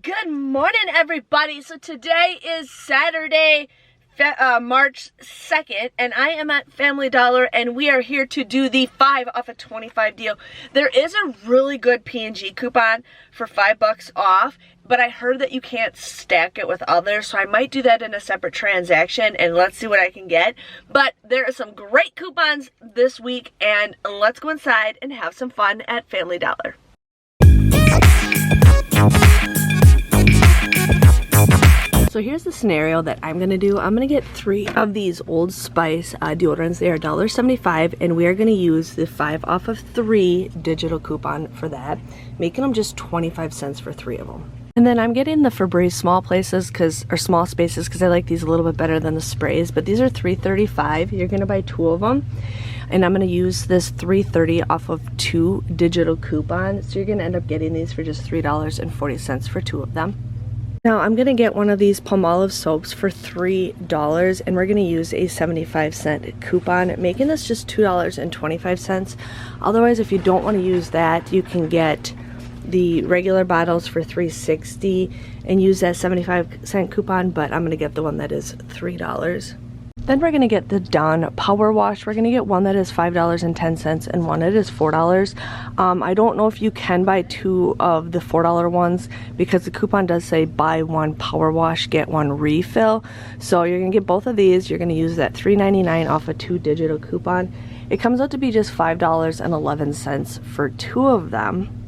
Good morning, everybody. So today is Saturday, March 2nd, and I am at Family Dollar, and we are here to do the 5 off of 25 deal. There is a really good P&G coupon for $5 off, but I heard that you can't stack it with others, so I might do that in a separate transaction, and let's see what I can get. But there are some great coupons this week, and let's go inside and have some fun at Family Dollar. So here's the scenario that I'm gonna do. I'm gonna get 3 of these Old Spice deodorants. They are $1.75, and we are gonna use the 5 off of 3 digital coupon for that, making them just 25 cents for 3 of them. And then I'm getting the Febreze small spaces because I like these a little bit better than the sprays, but these are $3.35. You're gonna buy 2 of them, and I'm gonna use this $3.30 off of 2 digital coupons. So you're gonna end up getting these for just $3.40 for 2 of them. Now I'm gonna get one of these Palmolive soaps for $3, and we're gonna use a 75-cent coupon, making this just $2.25. Otherwise, if you don't want to use that, you can get the regular bottles for $3.60 and use that 75-cent coupon, but I'm gonna get the one that is $3. Then we're gonna get the Dawn Power Wash. We're gonna get one that is $5.10 and one that is $4. I don't know if you can buy 2 of the $4 ones because the coupon does say buy 1 power wash, get 1 refill. So you're gonna get both of these. You're gonna use that $3.99 off a 2 digital coupon. It comes out to be just $5.11 for 2 of them.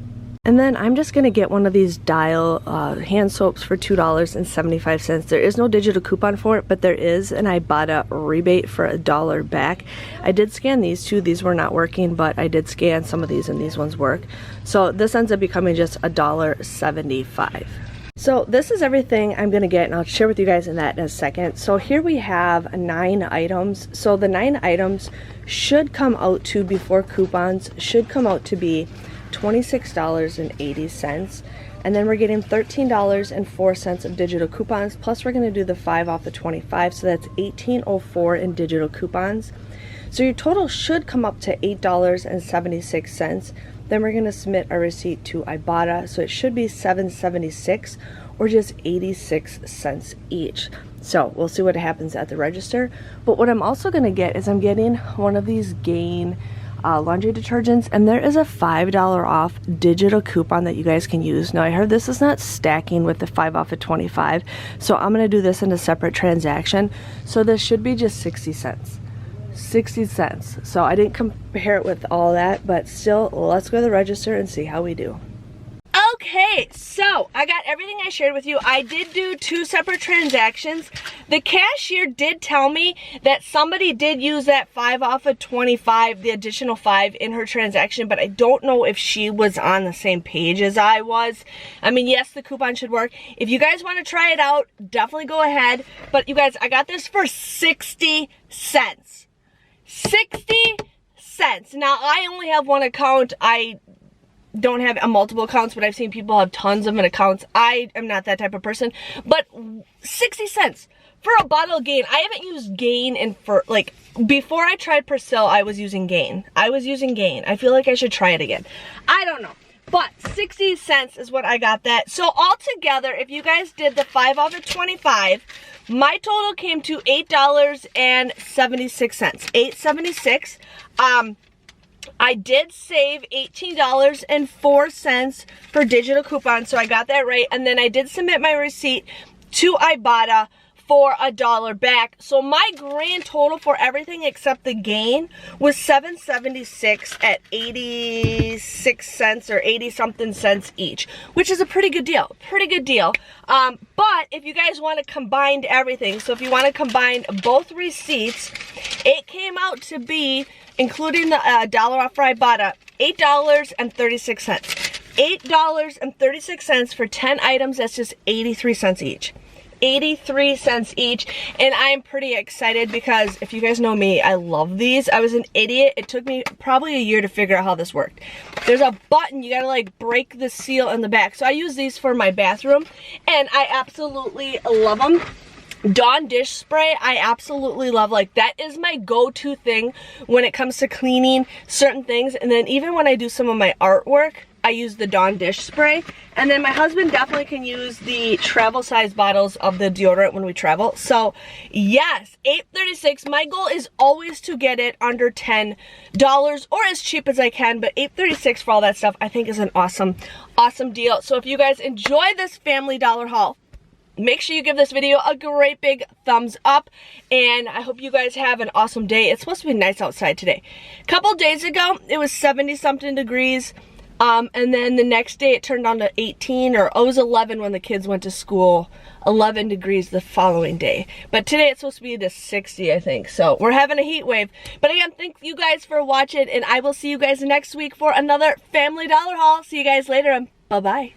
And then I'm just gonna get one of these Dial hand soaps for $2.75. There is no digital coupon for it, but there is an Ibotta rebate for $1 back. I did scan these 2. These were not working, but I did scan some of these and these ones work. So this ends up becoming just $1.75. So this is everything I'm gonna get, and I'll share with you guys in that in a second. So here we have 9 items. So the 9 items should come out to, before coupons, should come out to be $26.80, and then we're getting $13.04 of digital coupons, plus we're going to do the 5 off the 25, so that's $18.04 in digital coupons. So your total should come up to $8.76. Then we're going to submit our receipt to Ibotta, so it should be $7.76 or just 86 cents each. So we'll see what happens at the register. But what I'm also going to get is I'm getting one of these Gain laundry detergents, and there is a $5 off digital coupon that you guys can use. Now I heard this is not stacking with the 5 off of 25, so I'm going to do this in a separate transaction. So this should be just 60 cents. 60 cents. So I didn't compare it with all that, but still, let's go to the register and see how we do. Okay, so I got everything I shared with you. I did do 2 separate transactions. The cashier did tell me that somebody did use that 5 off of 25, the additional 5 in her transaction, but I don't know if she was on the same page as I was. I mean, yes, the coupon should work. If you guys want to try it out, definitely go ahead. But you guys, I got this for 60 cents. 60 cents. Now, I only have 1 account. I don't have multiple accounts, but I've seen people have tons of accounts. I am not that type of person, but 60 cents for a bottle of Gain. I haven't used Gain in before I tried Persil, I was using Gain. I feel like I should try it again. I don't know, but 60 cents is what I got that. So altogether, if you guys did the 5 off of 25, my total came to $8.76. $8.76. I did save $18.04 for digital coupons, so I got that right. And then I did submit my receipt to Ibotta for $1 back. So my grand total for everything except the Gain was $7.76 at 86 cents or 80 something cents each, which is a pretty good deal. But if you guys want to combine everything, so if you want to combine both receipts, it came out to be, including the $1 off for Ibotta, $8.36. $8.36 for 10 items. That's just 83 cents each. 83 cents each, and I'm pretty excited because if you guys know me, I love these. I was an idiot. It took me probably a year to figure out how this worked. There's a button, you gotta like break the seal in the back. So I use these for my bathroom, and I absolutely love them. Dawn dish spray, I absolutely love. Like, that is my go-to thing when it comes to cleaning certain things. And then even when I do some of my artwork, I use the Dawn dish spray. And then my husband definitely can use the travel size bottles of the deodorant when we travel. So yes, $8.36. My goal is always to get it under $10 or as cheap as I can, but $8.36 for all that stuff I think is an awesome deal. So if you guys enjoy this Family Dollar haul, make sure you give this video a great big thumbs up, and I hope you guys have an awesome day. It's supposed to be nice outside today. A couple days ago, it was 70 something degrees, and then the next day it turned on to 18, or it was 11 when the kids went to school, 11 degrees the following day. But today it's supposed to be to 60, I think. So we're having a heat wave. But again, thank you guys for watching, and I will see you guys next week for another Family Dollar haul. See you guys later, and bye-bye.